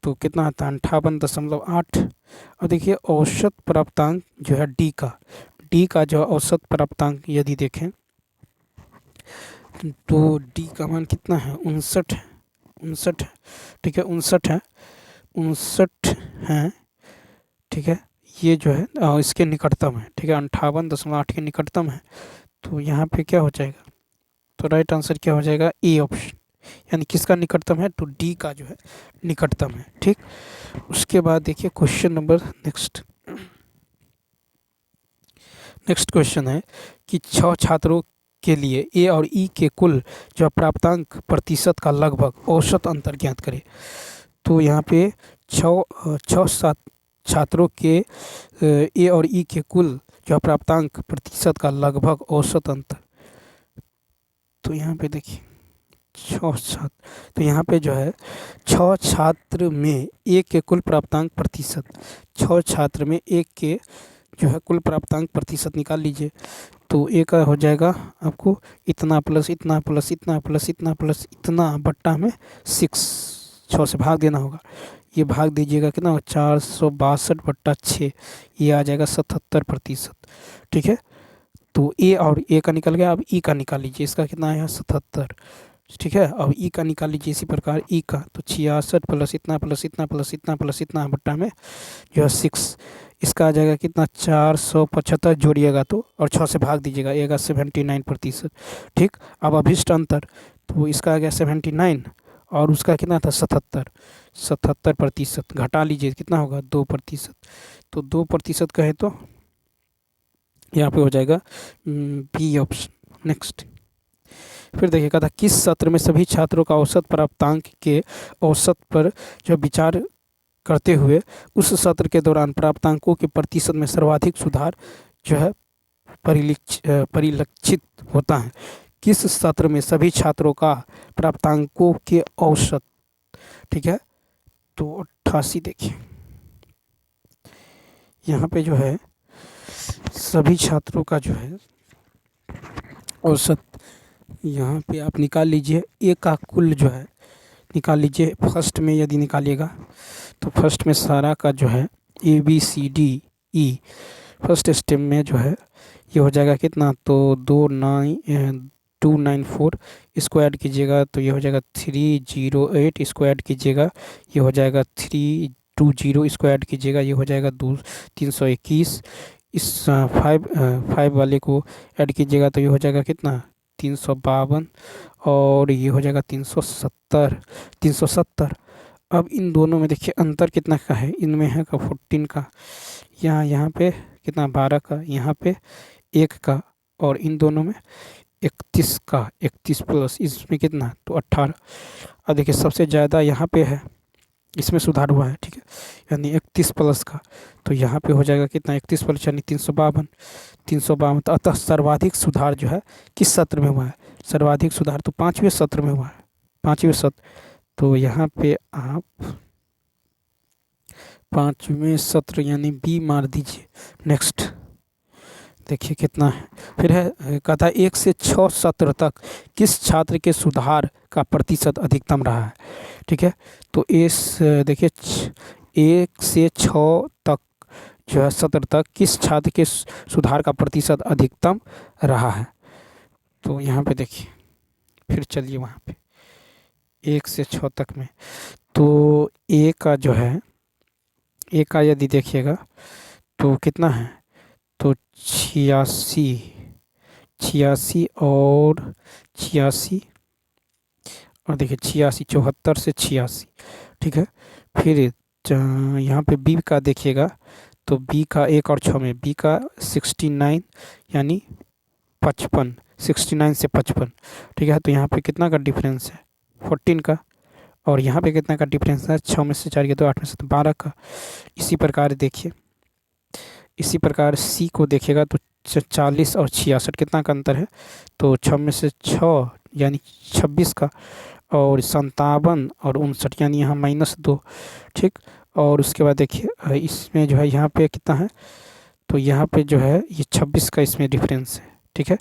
तो कितना आता है 58.8। और देखिए औसत प्राप्तांक जो है डी का जो औसत प्राप्तांक यदि देखें तो डी का मान कितना है, 59 है। ठीक है, 59 है। ठीक है, ये जो है इसके निकटतम है। ठीक है, 58.8 के निकटतम है। तो यहाँ पे क्या हो जाएगा, तो राइट आंसर क्या हो जाएगा, ए ऑप्शन, यानी किसका निकटतम है, तो डी का जो है निकटतम है। ठीक, उसके बाद देखिए क्वेश्चन नंबर नेक्स्ट क्वेश्चन है कि 6 छात्रों के लिए ए और ई के कुल जो प्राप्तांक प्रतिशत का लगभग औसत अंतर ज्ञात करें। तो यहाँ पे 6 छात्रों के ए और ई के कुल जो प्राप्तांक प्रतिशत का लगभग औसत अंतर। तो यहाँ पे देखिए 6 छात्र, तो यहाँ पे जो है 6 छात्र में एक के कुल प्राप्तांक प्रतिशत, 6 छात्र में एक के जो है कुल प्राप्तांक प्रतिशत निकाल लीजिए। तो एक का हो जाएगा आपको इतना प्लस इतना प्लस इतना प्लस इतना प्लस इतना बट्टा में 6 से भाग देना होगा। ये भाग दीजिएगा कितना हो, 462/6, ये आ जाएगा 77%। ठीक है, तो ए और ए का निकल गया। अब ई का निकाल लीजिए, इसका कितना आया 77। ठीक है, अब ई का निकाल लीजिए इसी प्रकार ई का, तो 66 प्लस इतना प्लस इतना प्लस इतना प्लस इतना बट्टा में जो है 6, इसका आ जाएगा कितना 475 जोड़िएगा तो, और 6 से भाग दीजिएगा, आएगा 79%। ठीक, अब अभिष्ट अंतर, तो इसका आ गया 79 और उसका कितना था 77%, घटा लीजिए कितना होगा 2%। तो 2% कहे तो यहाँ पे हो जाएगा बी ऑप्शन। नेक्स्ट फिर देखिए, कहा था किस सत्र में सभी छात्रों का औसत प्राप्तांक के औसत पर जो विचार करते हुए उस सत्र के दौरान प्राप्तांकों के प्रतिशत में सर्वाधिक सुधार जो है परिलक्षित होता है। किस सत्र में सभी छात्रों का प्राप्तांकों के औसत। ठीक है, तो 88 देखिए, यहाँ पे जो है सभी छात्रों का जो है औसत, यहाँ पे आप निकाल लीजिए ए का कुल जो है निकाल लीजिए। फर्स्ट में यदि निकालिएगा तो फर्स्ट में सारा का जो है ABCDE फर्स्ट स्टेप में जो है ये हो जाएगा कितना, तो 294 इसको ऐड कीजिएगा तो ये हो जाएगा 308, इसको ऐड कीजिएगा ये हो जाएगा 320, इसको ऐड कीजिएगा ये हो जाएगा 321, इस 5 वाले को ऐड कीजिएगा तो ये हो जाएगा कितना 352, और ये हो जाएगा 370। अब इन दोनों में देखिए अंतर कितना का है, इनमें है का 14 का, यहाँ पे कितना 12 का, यहाँ पे 1 का, और इन दोनों में 31 का, 31 प्लस इसमें कितना तो 18। अब देखिए सबसे ज़्यादा यहाँ पे है इसमें सुधार हुआ है, ठीक है, यानी 31 प्लस का। तो यहाँ पे हो जाएगा कितना, 31 प्लस यानी 352, 352। तो अतः सर्वाधिक सुधार जो है किस सत्र में हुआ है, सर्वाधिक सुधार तो 5वें सत्र में हुआ है, 5वें सत्र। तो यहाँ पे आप 5वें सत्र यानी बी मार दीजिए। नेक्स्ट देखिए कितना है, फिर है कहता है 1 से 6 सत्र तक किस छात्र के सुधार का प्रतिशत अधिकतम रहा है, ठीक है। तो इस देखिए 1 से 6 तक जो है सत्र तक किस छात्र के सुधार का प्रतिशत अधिकतम रहा है। तो यहाँ पे देखिए, फिर चलिए वहाँ पे 1 से 6 तक में, तो ए का जो है, ए का यदि देखिएगा तो कितना है, तो 86, 86 और 86, और देखिए 86, 74 से 86, ठीक है। फिर यहाँ पे बी का देखिएगा, तो बी का 1 और 6 में बी का 69 यानी 55, 69 से 55, ठीक है। तो यहाँ पे कितना का डिफरेंस है, 14 का। और यहाँ पे कितना का डिफरेंस है, 6 में से 4 गया तो 8 में से तो 12 का। इसी प्रकार देखिए, इसी प्रकार सी को देखिएगा तो 40 और 66 कितना का अंतर है, तो 6 में से 6 यानी 26 का, और 57 और 59 यानी यहाँ -2, ठीक। और उसके बाद देखिए इसमें जो है यहाँ पे कितना है, तो यहाँ पे जो है ये 26 का इसमें डिफरेंस है, ठीक है।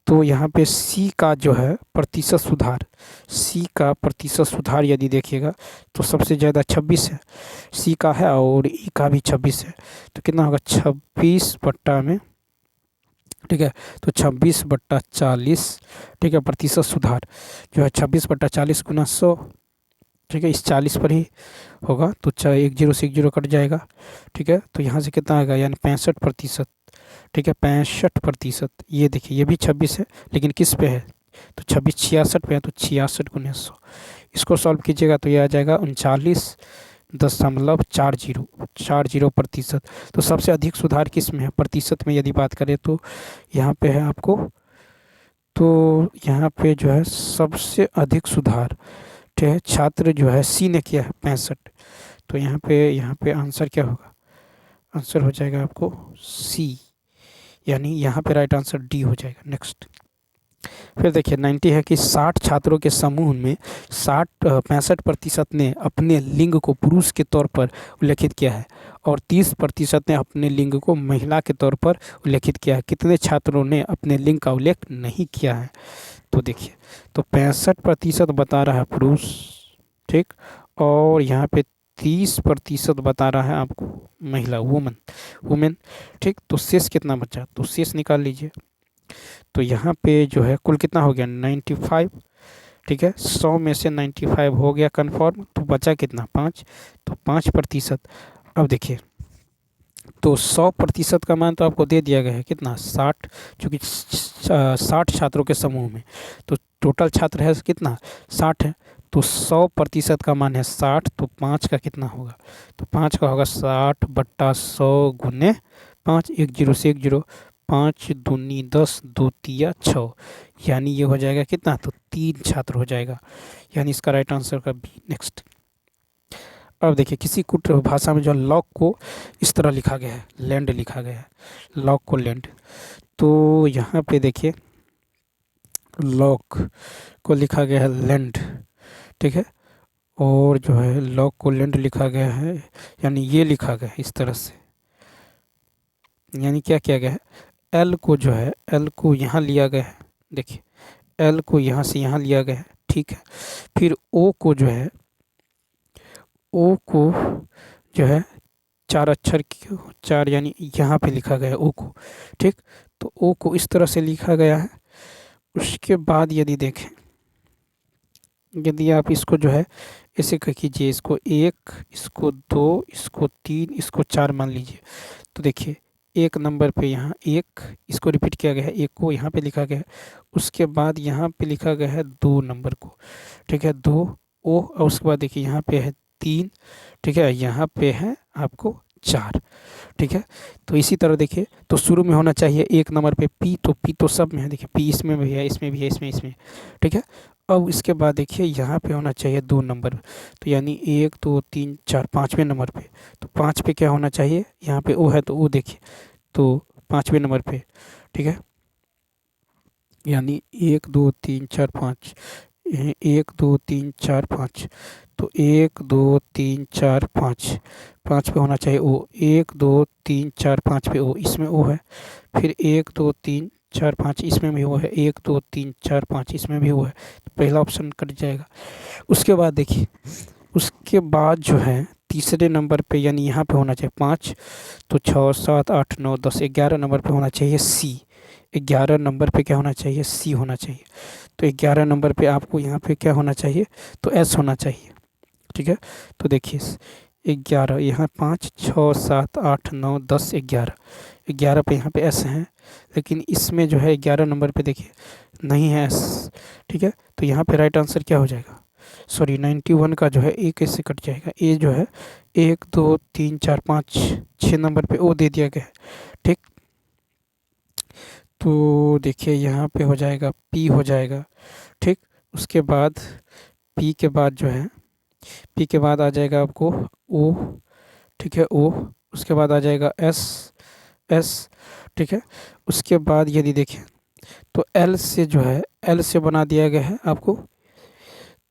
तो यहाँ पे सी का जो है प्रतिशत सुधार, सी का प्रतिशत सुधार यदि देखिएगा तो सबसे ज़्यादा 26 है, सी का है, और ई का भी 26 है। तो कितना होगा, 26 बट्टा में, ठीक है, तो 26 बट्टा 40, ठीक है, प्रतिशत सुधार जो है 26 बट्टा 40 गुना 100, ठीक है, इस 40 पर ही होगा। तो चाहे 1 0 से 1 0 कट जाएगा, ठीक है। तो यहाँ से कितना आएगा, यानी 65%, ठीक है, 65%। ये देखिए ये भी 26 है, लेकिन किस पे है, तो 26 66 पे है, तो 66 गुना 100, इसको सॉल्व कीजिएगा तो ये आ जाएगा 39.40%। तो सबसे अधिक सुधार किस में है, प्रतिशत में यदि बात करें तो यहाँ पे है आपको, तो यहाँ पे जो है सबसे अधिक सुधार, ठीक है, छात्र जो है सी ने किया है 65। तो यहाँ पे आंसर क्या होगा, आंसर हो जाएगा आपको सी, यानी यहाँ पे राइट आंसर डी हो जाएगा। नेक्स्ट फिर देखिए 90 है कि 60 छात्रों के समूह में 65% ने अपने लिंग को पुरुष के तौर पर उल्लेखित किया है और 30% ने अपने लिंग को महिला के तौर पर उल्लेखित किया है। कितने छात्रों ने अपने लिंग का उल्लेख नहीं किया है, तो देखिए तो 65% बता रहा है पुरुष, ठीक, और यहाँ पे 30% बता रहा है आपको महिला, वुमेन, ठीक। तो शेष कितना बचा, तो शेष निकाल लीजिए। तो यहाँ पे जो है कुल कितना हो गया 95, ठीक है, 100 में से 95 हो गया कन्फर्म, तो बचा कितना 5, तो 5%। अब देखिए तो 100% का मान तो आपको दे दिया गया है कितना 60, चूँकि 60 छात्रों के समूह में, तो टोटल छात्र है कितना 60 है, तो 100% का मान है 60, तो 5 का कितना होगा, तो 5 का होगा 60 बट्टा 100 गुने 5, 1 0 से 1 0, 5 दूनी 10, 2 तिया 6, यानी ये हो जाएगा कितना, तो 3 छात्र हो जाएगा, यानी इसका राइट आंसर का बी। नेक्स्ट अब देखिए किसी कुट भाषा में जो लॉक को इस तरह लिखा गया है, लैंड लिखा गया है, लॉक को लैंड। तो यहाँ पे देखिए लॉक को लिखा गया है लैंड, ठीक है, और जो है लॉक को लैंड लिखा गया है, यानी ये लिखा गया है इस तरह से, यानी क्या किया गया है, एल को जो है एल को यहाँ लिया गया है, देखिए एल को यहाँ से यहाँ लिया गया है, ठीक है। फिर ओ को जो है, ओ को जो है 4 अक्षर की 4 यानी यहाँ पे लिखा गया है ओ को, ठीक। तो ओ को इस तरह से लिखा गया है। उसके बाद यदि देखें, यदि आप इसको जो है ऐसे कीजिए, इसको 1, इसको 2, इसको 3, इसको 4 मान लीजिए, तो देखिए 1 नंबर पे यहाँ 1, इसको रिपीट किया गया है, 1 को यहाँ पे लिखा गया है, उसके बाद यहाँ पे लिखा गया है 2 नंबर को, ठीक है, 2 ओ, और उसके बाद देखिए यहाँ पे है 3, ठीक है, यहाँ पे है आपको 4, ठीक है। तो इसी तरह देखिए तो शुरू में होना चाहिए 1 नंबर पे पी, तो पी तो सब में है, देखिए पी इसमें भी है, इसमें भी है, इसमें, ठीक है। अब इसके बाद देखिए यहाँ पे होना चाहिए 2 नंबर, तो यानी 1 2 3 4 5वें नंबर पे, तो 5 पे क्या होना चाहिए, यहाँ पे ओ है तो ओ देखिए, तो 5वें नंबर पे, ठीक है, यानी 1 2 3 4 5, 1 2 3 4 5, तो 1 2 3 4 5, 5 पे होना चाहिए ओ, 1 2 3 4 5 पे ओ, इसमें ओ है, फिर 1 2 3 4 5 इसमें भी वो है, 1 2 3 4 5 इसमें भी वो है, तो पहला ऑप्शन कट जाएगा। उसके बाद देखिए, उसके बाद जो है तीसरे नंबर पे, यानी यहाँ पे होना चाहिए 5, तो 6 7 8 9 10 11 नंबर पे होना चाहिए सी, 11 नंबर पे क्या होना चाहिए, सी होना चाहिए। तो 11 नंबर पे आपको यहाँ पे क्या होना चाहिए, तो एस होना चाहिए, ठीक है। तो देखिए 11, यहाँ 5 6 7 8 9 10 11, 11 पे यहाँ पे एस है, लेकिन इसमें जो है 11 नंबर पे देखिए नहीं है एस, ठीक है। तो यहाँ पे राइट आंसर क्या हो जाएगा, सॉरी 91 का जो है ए कैसे कट जाएगा, ए जो है 1 2 3 4 5 6 नंबर पे ओ दे दिया गया है, ठीक। तो देखिए यहाँ पे हो जाएगा पी हो जाएगा, ठीक। उसके बाद पी के बाद जो है, पी के बाद आ जाएगा आपको ओ, ठीक है ओ, उसके बाद आ जाएगा एस, एस, ठीक है। उसके बाद यदि देखें तो एल से जो है, एल से बना दिया गया है आपको,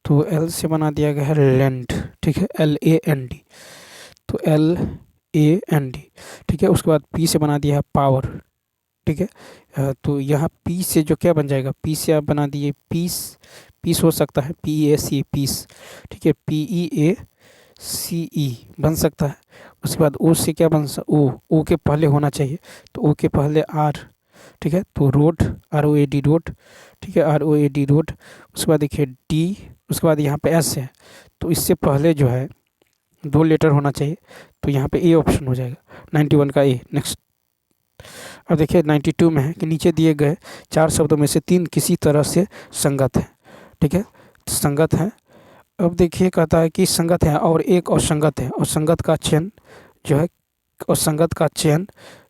तो एल से बना दिया गया है लैंड, ठीक है, LAND, तो LAND, ठीक है। उसके बाद पी से बना दिया है पावर, ठीक है। तो यहाँ पी से जो क्या बन जाएगा, पी से आप बना दिए पीस, पीस हो सकता है PEAC पीस, ठीक है, PEACE बन सकता है। उसके बाद ओ से क्या बन ओ, ओ के पहले होना चाहिए, तो ओ के पहले आर, ठीक है, तो रोड, ROAD रोड, ठीक है, ROAD रोड। उसके बाद देखिए डी, उसके बाद यहाँ पे एस है, तो इससे पहले जो है 2 लेटर होना चाहिए, तो यहाँ पे ए ऑप्शन हो जाएगा, 91 का ए। नेक्स्ट, अब देखिए 92 में है कि नीचे दिए गए 4 शब्दों में से 3 किसी तरह से संगत है, ठीक है, तो संगत है। अब देखिए कहता है कि संगत है और एक असंगत है, और संगत का चयन जो है, और संगत का चयन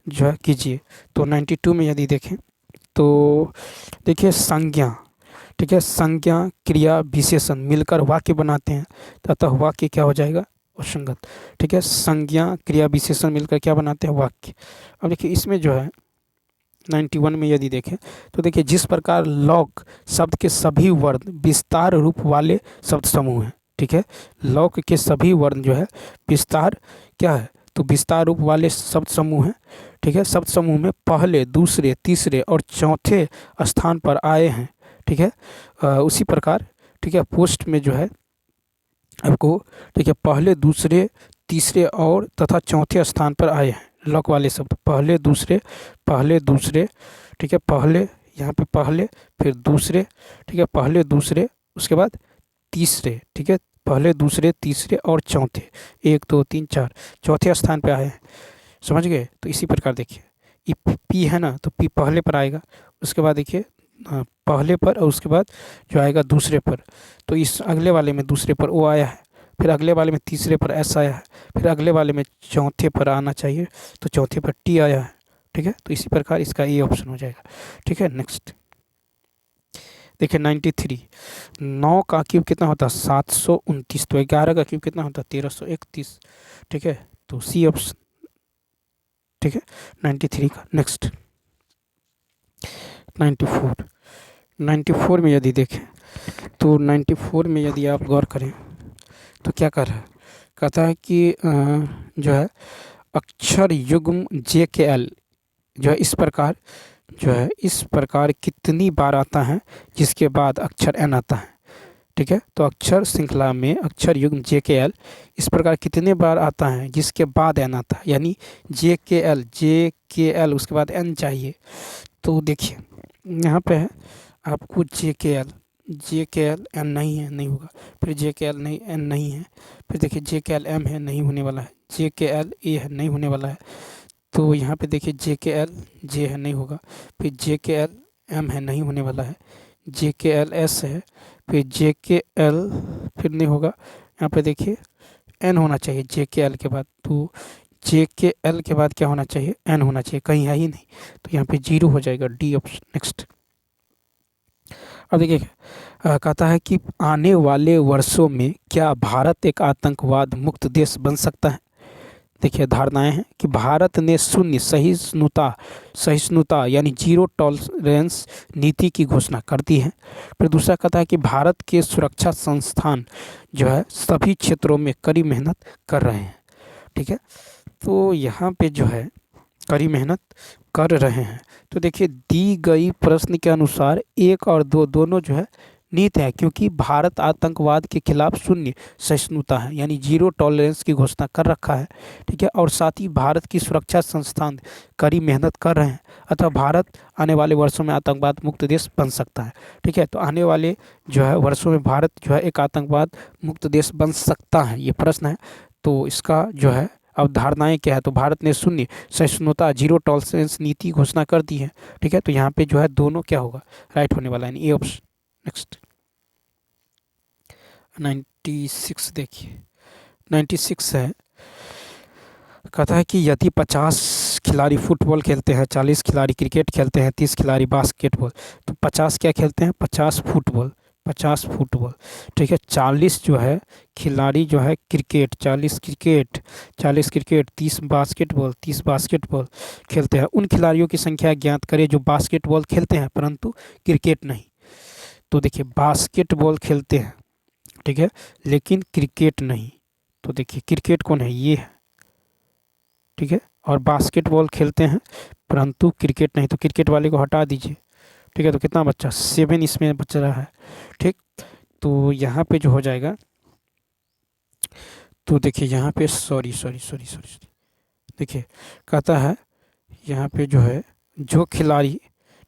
जो है कीजिए। तो 92 में यदि देखें तो देखिए संज्ञा, ठीक है, संज्ञा क्रिया विशेषण मिलकर वाक्य बनाते हैं, अतः वाक्य क्या हो जाएगा, असंगत, ठीक है। संज्ञा क्रिया विशेषण मिलकर क्या बनाते हैं, वाक्य। अब देखिए इसमें जो है 91 में यदि देखें तो देखिए जिस प्रकार लौक शब्द के सभी वर्ण विस्तार रूप वाले शब्द समूह हैं, ठीक है, लौक के सभी वर्ण जो है विस्तार क्या है, तो विस्तार रूप वाले शब्द समूह हैं, ठीक है, शब्द समूह में पहले दूसरे तीसरे और चौथे स्थान पर आए हैं, ठीक है। उसी प्रकार, ठीक है, पोस्ट में जो है आपको, ठीक है, पहले दूसरे तीसरे और तथा चौथे स्थान पर आए हैं, लॉक वाले शब्द पहले दूसरे, पहले दूसरे, ठीक है, पहले यहाँ पे पहले, फिर दूसरे, ठीक है, पहले दूसरे, उसके बाद तीसरे, ठीक है, पहले दूसरे तीसरे और चौथे, 1 2 3 4 चौथे स्थान पे आए हैं, समझ गए। तो इसी प्रकार देखिए ये पी है ना, तो पी पहले पर आएगा, उसके बाद देखिए पहले पर, और उसके बाद जो आएगा दूसरे पर, तो इस अगले वाले में दूसरे पर ओ आया है, फिर अगले वाले में तीसरे पर एस आया है, फिर अगले वाले में चौथे पर आना चाहिए, तो चौथे पर टी आया है, ठीक है। तो इसी प्रकार इसका ए ऑप्शन हो जाएगा, ठीक है। नेक्स्ट देखिए 93, 9 का क्यूब कितना होता है 729, तो 11 का क्यूब कितना होता है 1331, ठीक है, तो सी ऑप्शन, ठीक है 93 का। नेक्स्ट 94, 94 में यदि देखें तो 94 में यदि आप गौर करें तो क्या कर रहा है, कहता है कि जो है अक्षर युग्म JKL जो है इस प्रकार, जो है इस प्रकार कितनी बार आता है जिसके बाद अक्षर N आता है, ठीक है। तो अक्षर श्रृंखला में अक्षर युग्म JKL इस प्रकार कितने बार आता है जिसके बाद N आता है, यानी JKL उसके बाद N चाहिए। तो देखिए यहाँ पे है आपको JKL N नहीं है, नहीं होगा, फिर JKL नहीं N नहीं है, फिर देखिए JKL M है, नहीं होने वाला है, JKL A है, नहीं होने वाला है, तो यहाँ पे देखिए JKL J है, नहीं होगा, फिर JKL M है, नहीं होने वाला है, JKL S है, फिर JKL फिर नहीं होगा, यहाँ पे देखिए N होना चाहिए JKL के बाद, तो JKL के बाद क्या होना चाहिए, N होना चाहिए, कहीं है ही नहीं, तो यहाँ पे 0 हो जाएगा, डी ऑप्शन। नेक्स्ट अब देखिए कहता है कि आने वाले वर्षों में क्या भारत एक आतंकवाद मुक्त देश बन सकता है। देखिए धारणाएं हैं कि भारत ने शून्य सहिष्णुता यानी जीरो टॉलरेंस नीति की घोषणा कर दी है। फिर दूसरा कहता है कि भारत के सुरक्षा संस्थान जो है सभी क्षेत्रों में कड़ी मेहनत कर रहे हैं। ठीक है, तो यहाँ पे जो है कड़ी मेहनत कर रहे हैं। तो देखिए दी गई प्रश्न के अनुसार 1 और 2 दोनों जो है नीत है, क्योंकि भारत आतंकवाद के खिलाफ शून्य सहिष्णुता है यानी जीरो टॉलरेंस की घोषणा कर रखा है। ठीक है, और साथ ही भारत की सुरक्षा संस्थान कड़ी मेहनत कर रहे हैं, अतः भारत आने वाले वर्षों में आतंकवाद मुक्त देश बन सकता है। ठीक है, तो आने वाले जो है वर्षों में भारत जो है एक आतंकवाद मुक्त देश बन सकता है, ये प्रश्न है। तो इसका जो है अवधारणाएं क्या है, तो भारत ने शून्य सहिष्णुता जीरो टॉलरेंस नीति घोषणा कर दी है। ठीक है, तो यहाँ पे जो है दोनों क्या होगा, राइट होने वाला है, ये ऑप्शन। नेक्स्ट 96 देखिए 96 है, कहता है कि यदि 50 खिलाड़ी फुटबॉल खेलते हैं, 40 खिलाड़ी क्रिकेट खेलते हैं, 30 खिलाड़ी बास्केटबॉल, तो 50 क्या खेलते हैं, 50 फुटबॉल। ठीक है, 40 जो है खिलाड़ी जो है क्रिकेट, 40 क्रिकेट 30 बास्केटबॉल खेलते हैं। उन खिलाड़ियों की संख्या ज्ञात करें जो बास्केटबॉल खेलते हैं परंतु क्रिकेट नहीं। तो देखिए बास्केटबॉल खेलते हैं, ठीक है, लेकिन क्रिकेट नहीं। तो देखिए क्रिकेट कौन है, ये है। ठीक है, और बास्केटबॉल खेलते हैं परंतु क्रिकेट नहीं, तो क्रिकेट वाले को हटा दीजिए। ठीक है, तो कितना बच्चा 7 इसमें बच रहा है। ठीक, तो यहाँ पे जो हो जाएगा, तो देखिए यहाँ पे सॉरी देखिए कहता है यहाँ पे जो है जो खिलाड़ी,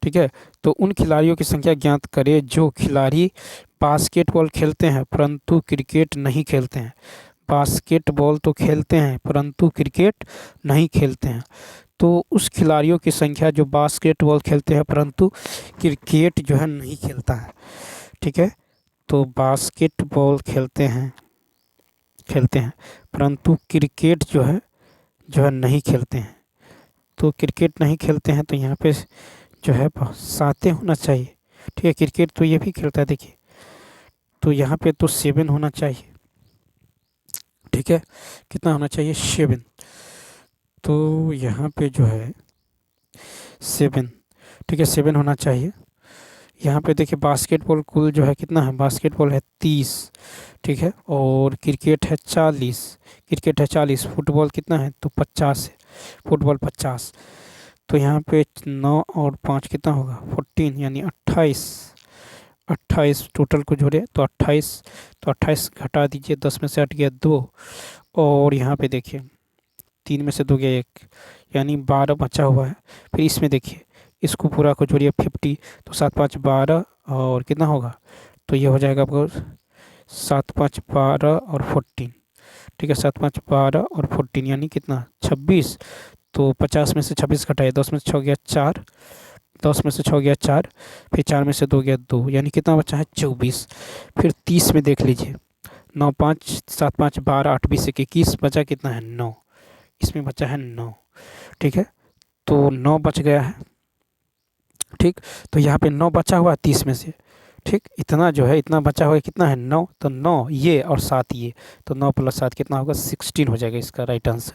ठीक है, तो उन खिलाड़ियों की संख्या ज्ञात करें जो खिलाड़ी बास्केटबॉल खेलते हैं परंतु क्रिकेट नहीं खेलते हैं। बास्केटबॉल तो खेलते हैं परंतु क्रिकेट नहीं खेलते हैं, तो उस खिलाड़ियों की संख्या जो बास्केटबॉल खेलते हैं परंतु क्रिकेट जो है नहीं खेलता है। ठीक है, तो बास्केटबॉल खेलते हैं परंतु क्रिकेट जो है नहीं खेलते हैं। तो क्रिकेट नहीं खेलते हैं, तो यहाँ पे जो है 7 होना चाहिए। ठीक है, क्रिकेट तो ये भी खेलता है, देखिए तो यहाँ पे तो 7 होना चाहिए। ठीक है, कितना होना चाहिए, 7। तो यहाँ पे जो है 7, ठीक है 7 होना चाहिए। यहाँ पे देखिए बास्केटबॉल कुल जो है कितना है, बास्केटबॉल है 30, ठीक है, और क्रिकेट है 40, फुटबॉल कितना है, तो 50 है, फुटबॉल 50। तो यहाँ पे 9 और 5 कितना होगा, 14 यानी 28 टोटल को जोड़े तो 28, तो 28 घटा दीजिए, 10 में से हट गया 2, और यहाँ पे देखिए 3 में से 2 गया 1, यानी 12 बचा हुआ है। फिर इसमें देखिए इसको पूरा को जोड़िए 50, तो 7 5 12 और कितना होगा, तो ये हो जाएगा आपको 7 5 12 और 14। ठीक है, 7 5 12 और 14 यानी कितना 26। तो 50 में से 26 घटाए, 10 में से 6 गया 4, 10 में से 6 गया 4, फिर 4 में से 2 गया 2, यानी कितना बचा है 24। फिर 30 में देख लीजिए 9 5 7 5 12 8 20 21 बचा कितना है 9, इसमें बचा है 9। ठीक है, तो 9 बच गया है। ठीक, तो यहाँ पे 9 बचा हुआ है 30 में से। ठीक, इतना जो है इतना बचा हुआ है कितना है 9, तो 9 ये और 7 ये, तो 9 + 7 कितना होगा 16 हो जाएगा इसका राइट आंसर।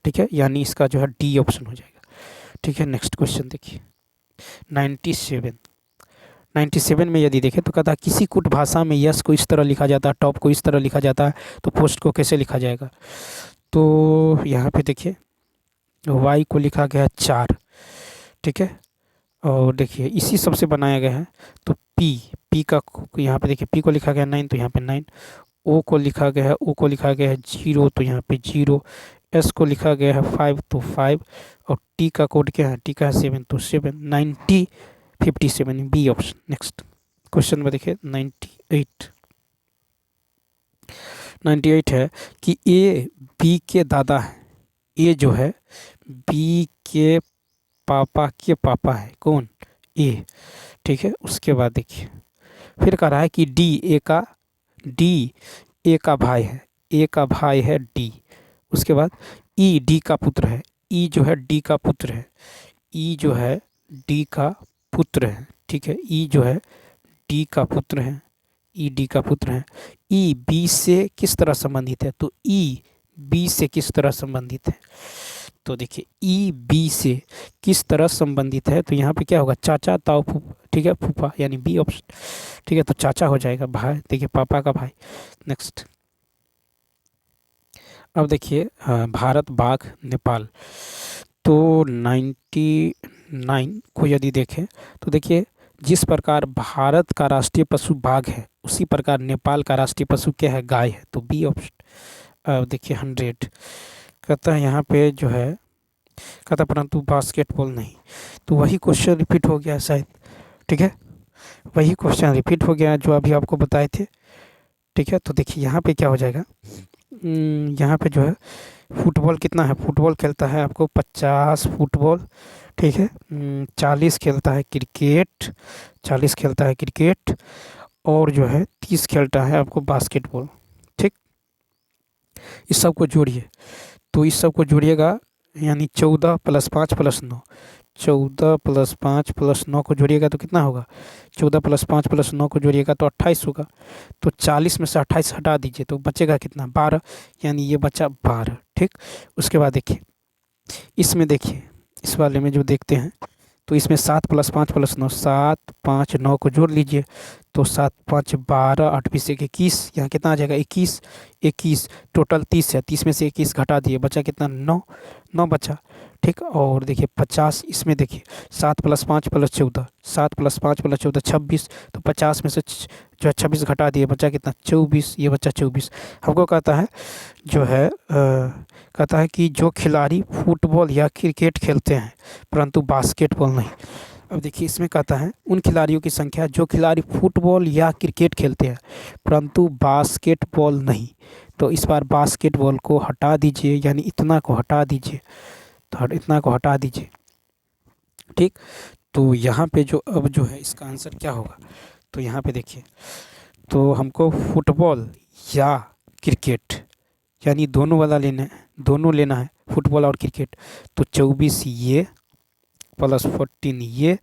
ठीक है, यानी इसका जो है डी ऑप्शन हो जाएगा। ठीक है, नेक्स्ट क्वेश्चन देखिए 97 में यदि देखें तो कहता है किसी कुट भाषा में यस को इस तरह लिखा जाता है, टॉप को इस तरह लिखा जाता है, तो पोस्ट को कैसे लिखा जाएगा। तो यहाँ पे देखिए वाई को लिखा गया है 4, ठीक है, और देखिए इसी सब से बनाया गया है। तो पी का यहाँ पे देखिए पी को लिखा गया 9, तो यहाँ पे 9, ओ को लिखा गया है 0, तो यहाँ पे 0, एस को लिखा गया है 5, तो 5, और टी का कोड क्या है, टी का है 7, तो 7, 90 57, बी ऑप्शन। नेक्स्ट क्वेश्चन में देखिए 98 है कि ए बी के दादा है, ए जो है बी के पापा है, कौन, ए। ठीक है, उसके बाद देखिए फिर कह रहा है कि डी ए का भाई है, डी। उसके बाद ई डी का पुत्र है, ई जो है डी का पुत्र है, ठीक है, ई जो है डी का पुत्र है। ई डी का पुत्र है। ई बी से किस तरह संबंधित है, तो ई बी से किस तरह संबंधित है, तो देखिए ई बी से किस तरह संबंधित है, तो यहाँ पे क्या होगा, चाचा ताऊ फूफा, ठीक है, फूफा यानी बी ऑप्शन, ठीक है, तो चाचा हो जाएगा, भाई देखिए पापा का भाई। नेक्स्ट, अब देखिए भारत बाघ नेपाल, तो 99 को यदि देखें तो देखिए जिस प्रकार भारत का राष्ट्रीय पशु बाघ है उसी प्रकार नेपाल का राष्ट्रीय पशु क्या है, गाय है, तो बी ऑप्शन। अब देखिए 100 कहता है यहाँ पे जो है, कहता परंतु बास्केटबॉल नहीं, तो वही क्वेश्चन रिपीट हो गया शायद, ठीक है, वही क्वेश्चन रिपीट हो गया जो अभी आपको बताए थे, ठीक है। तो देखिए यहाँ पे क्या हो जाएगा, यहाँ पे जो है फुटबॉल कितना है, फुटबॉल खेलता है आपको 50 फुटबॉल, ठीक है, 40 खेलता है क्रिकेट, 40 खेलता है क्रिकेट, और जो है 30 खेलता है आपको बास्केटबॉल, ठीक। इस सब को जोड़िए, तो इस सब को जोड़िएगा यानी 14 + 5 + 9, 14 + 5 + 9 को जोड़िएगा तो कितना होगा, 14 + 5 + 9 को जोड़िएगा तो 28 होगा। तो 40 में से 28 हटा दीजिए तो बचेगा कितना, 12, यानी ये बचा 12, ठीक। उसके बाद देखिए इसमें, देखिए इस वाले में जो देखते हैं तो इसमें 7 + 5 + 9, 7 5 9 को जोड़ लीजिए तो 7 5 12, 8 20 21, यहाँ कितना आ जाएगा 21, 21 टोटल 30 है, 30 में से 21 घटा दिए बचा कितना 9, 9 बचा, ठीक। और देखिए 50, इसमें देखिए 7 + 5 + 14, 7 + 5 + 14 26, तो 50 में से जो है 26 घटा दिए बचा कितना 24, ये बचा 24। हमको कहता है जो है कहता है कि जो खिलाड़ी फुटबॉल या क्रिकेट खेलते हैं परंतु बास्केटबॉल नहीं। अब देखिए इसमें कहता है उन खिलाड़ियों की संख्या जो खिलाड़ी फुटबॉल या क्रिकेट खेलते हैं परंतु बास्केटबॉल नहीं, तो इस बार बास्केटबॉल को हटा दीजिए, यानी इतना को हटा दीजिए, तो इतना को हटा दीजिए, ठीक। तो यहाँ पे जो अब जो है इसका आंसर क्या होगा, तो यहाँ पे देखिए, तो हमको फुटबॉल या क्रिकेट यानी दोनों वाला लेना है, दोनों लेना है फुटबॉल और क्रिकेट, तो 24 ये + 14 ये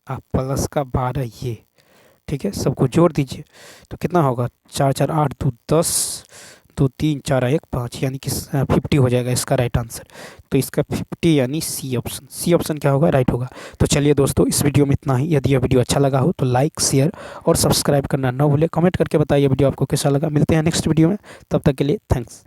प्लस का 12 ये, ठीक है, सबको जोड़ दीजिए तो कितना होगा, 4 4 8 2 10, 2 3 4 1 5, यानी कि 50 हो जाएगा इसका राइट आंसर। तो इसका 50 यानी सी ऑप्शन, सी ऑप्शन क्या होगा, राइट होगा। तो चलिए दोस्तों इस वीडियो में इतना ही। यदि यह वीडियो अच्छा लगा हो तो लाइक शेयर और सब्सक्राइब करना ना भूलें। कमेंट करके बताइए वीडियो आपको कैसा लगा। मिलते हैं नेक्स्ट वीडियो में, तब तक के लिए थैंक्स।